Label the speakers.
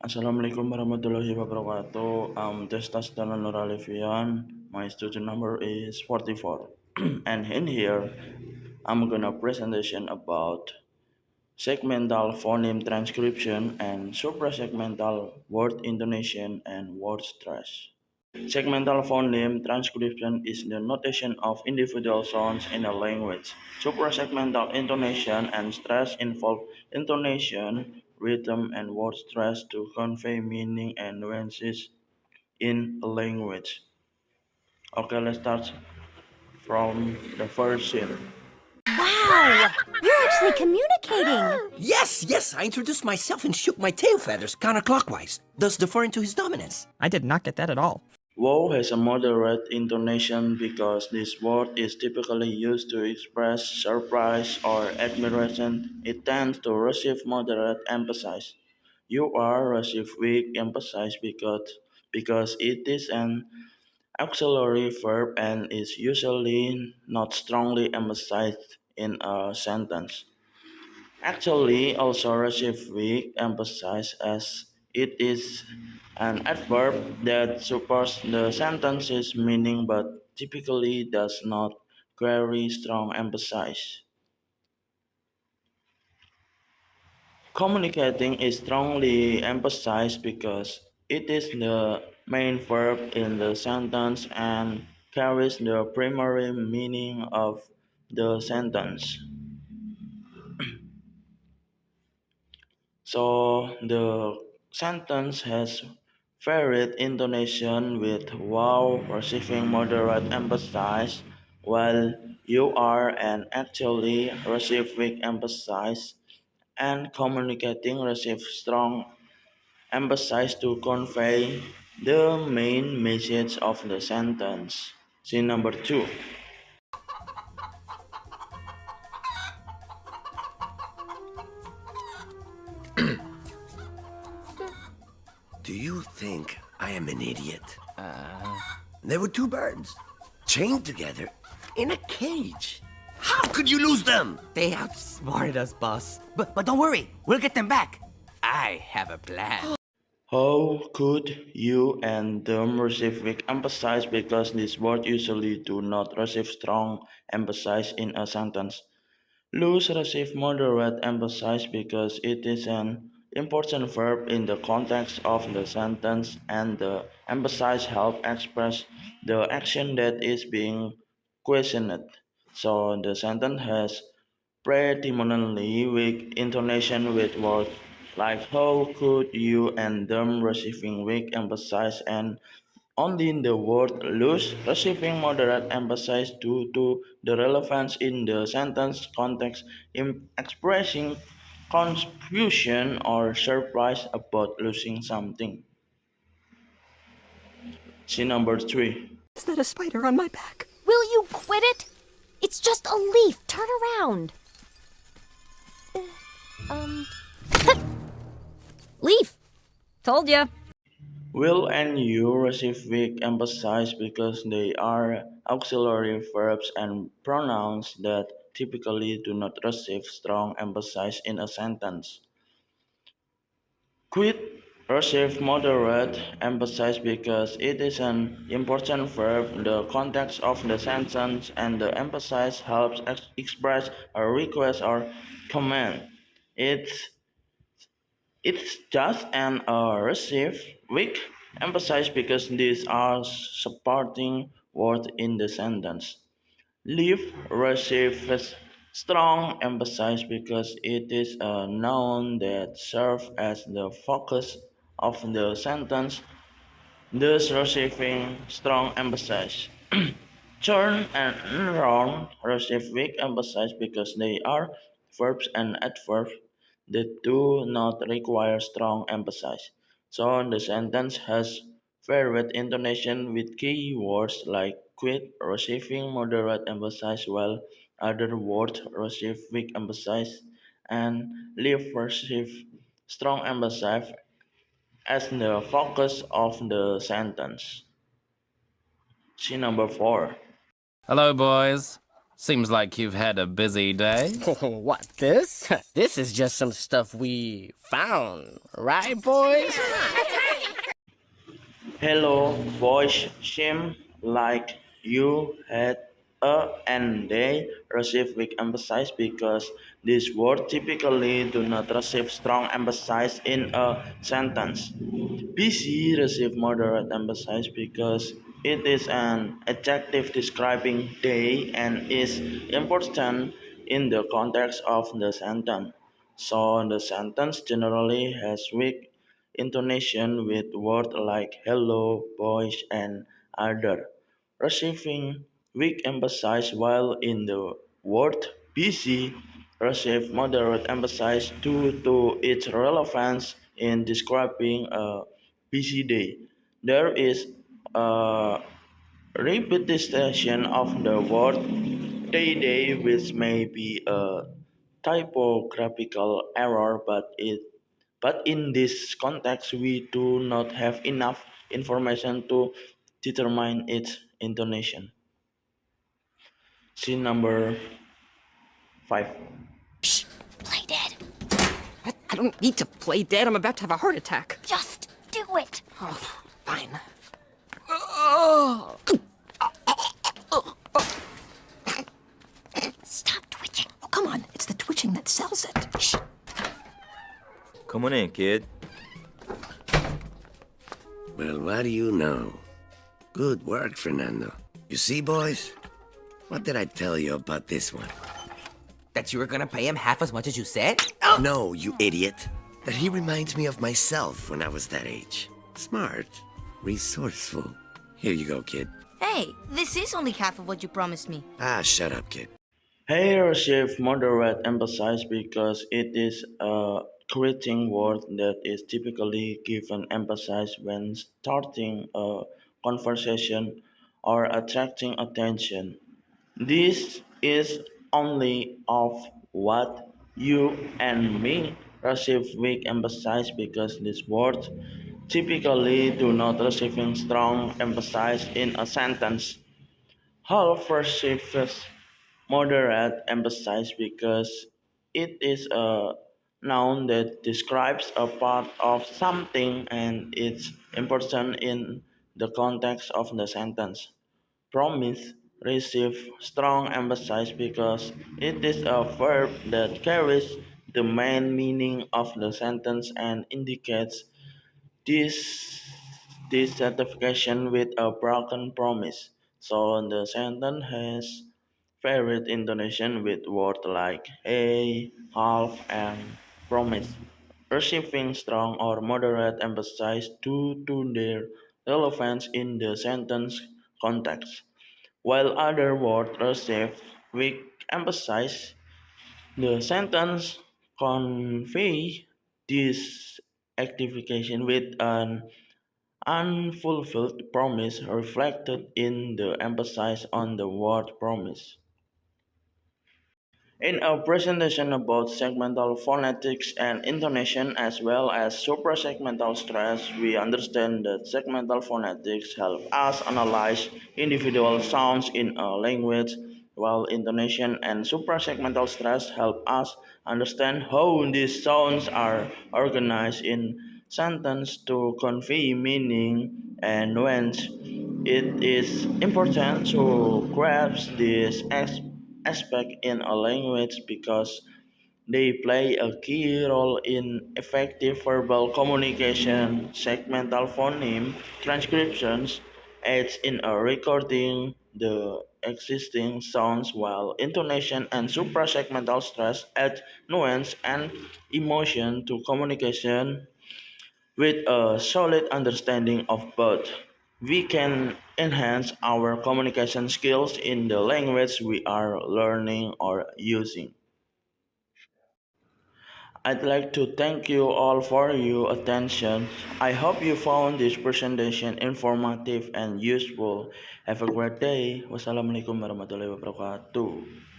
Speaker 1: Assalamualaikum warahmatullahi wabarakatuh. I'm Desta Aliffian. My student number is 44. And in here, I'm gonna presentation about segmental phoneme transcription and suprasegmental word intonation and word stress. Segmental phoneme transcription is the notation of individual sounds in a language. Suprasegmental intonation and stress involve intonation, rhythm, and word stress to convey meaning and nuances in a language. Okay, let's start from the first scene.
Speaker 2: Wow! You're actually communicating!
Speaker 3: Yes, I introduced myself and shook my tail feathers counterclockwise, thus deferring to his dominance.
Speaker 4: I did not get that at all.
Speaker 1: Wow has a moderate intonation because this word is typically used to express surprise or admiration. It tends to receive moderate emphasis. You are receive weak emphasis because it is an auxiliary verb and is usually not strongly emphasized in a sentence. Actually, also receive weak emphasis as it is an adverb that supports the sentence's meaning but typically does not carry strong emphasis. Communicating is strongly emphasized because it is the main verb in the sentence and carries the primary meaning of the sentence. So the sentence has varied intonation with wow receiving moderate emphasis while you are and actually receive weak emphasis and communicating receive strong emphasis to convey the main message of the sentence. Scene number two.
Speaker 3: Do you think I am an idiot? There were two birds, chained together, in a cage. How could you lose them?
Speaker 4: They outsmarted us, boss. But don't worry, we'll get them back. I have a plan.
Speaker 1: How could you and them receive weak emphasis because these words usually do not receive strong emphasis in a sentence? Lose receive moderate emphasis because it is an important verb in the context of the sentence and the emphasis help express the action that is being questioned. So the sentence has predominantly weak intonation with words like how could you and them receiving weak emphasis and only in the word lose receiving moderate emphasis due to the relevance in the sentence context in expressing confusion or surprise about losing something. See number three.
Speaker 4: Is that a spider on my back?
Speaker 2: Will you quit it? It's just a leaf. Turn around. Um. Leaf! Told ya.
Speaker 1: Will and you receive weak emphasis because they are auxiliary verbs and pronouns that typically do not receive strong emphasis in a sentence. Quit receive moderate emphasis because it is an important verb in the context of the sentence and the emphasis helps express a request or command. It's it's just an receive weak emphasis because these are supporting words in the sentence. Leave receives strong emphasis because it is a noun that serves as the focus of the sentence, thus receiving strong emphasis. Turn and round receive weak emphasis because they are verbs and adverbs that do not require strong emphasis. So the sentence has varied intonation with key words like quit receiving moderate emphasis while other words receive weak emphasis and leave receive strong emphasis as the focus of the sentence. See number four.
Speaker 5: Hello, boys. Seems like you've had a busy day.
Speaker 6: What, this? This is just some stuff we found, right, boys?
Speaker 1: Hello, voice seem like you had a and they receive weak emphasis because these words typically do not receive strong emphasis in a sentence. BC receive moderate emphasis because it is an adjective describing day and is important in the context of the sentence. So the sentence generally has weak intonation with words like hello, boys, and other, receiving weak emphasis while in the word busy receive moderate emphasis due to its relevance in describing a busy day. There is a repetition of the word day which may be a typographical error but in this context we do not have enough information to determine its intonation. See number 5.
Speaker 2: Shh! Play dead.
Speaker 6: I don't need to play dead. I'm about to have a heart attack.
Speaker 2: Just do it.
Speaker 6: Oh, fine. Oh.
Speaker 2: Stop twitching.
Speaker 6: Oh, come on. It's the twitching that sells it. Shh.
Speaker 7: Come on in, kid.
Speaker 3: Well, what do you know? Good work, Fernando. You see, boys? What did I tell you about this one?
Speaker 4: That you were gonna pay him half as much as you said?
Speaker 3: No, you idiot. That he reminds me of myself when I was that age. Smart, resourceful. Here you go, kid.
Speaker 8: Hey, this is only half of what you promised me.
Speaker 3: Ah, shut up, kid.
Speaker 1: Hey receive moderate emphasis because it is a greeting word that is typically given emphasis when starting a conversation or attracting attention. This is only of what you and me receive weak emphasis because these words typically do not receive strong emphasis in a sentence. Half receives moderate emphasis because it is a noun that describes a part of something and it's important in the context of the sentence. Promise receives strong emphasis because it is a verb that carries the main meaning of the sentence and indicates this dissatisfaction with a broken promise. So the sentence has varied intonation with words like a, half, and promise, receiving strong or moderate emphasis due to their relevance in the sentence context. While other words receive weak emphasis, the sentence convey this activation with an unfulfilled promise reflected in the emphasis on the word promise. In a presentation about segmental phonetics and intonation as well as suprasegmental stress, we understand that segmental phonetics help us analyze individual sounds in a language, while intonation and suprasegmental stress help us understand how these sounds are organized in sentence to convey meaning and nuance. It is important to grasp this aspect in a language because they play a key role in effective verbal communication. Segmental phoneme transcriptions aids in a recording the existing sounds while intonation and suprasegmental stress add nuance and emotion to communication. With a solid understanding of both, we can enhance our communication skills in the language we are learning or using. I'd like to thank you all for your attention. I hope you found this presentation informative and useful. Have a great day. Wassalamualaikum warahmatullahi wabarakatuh.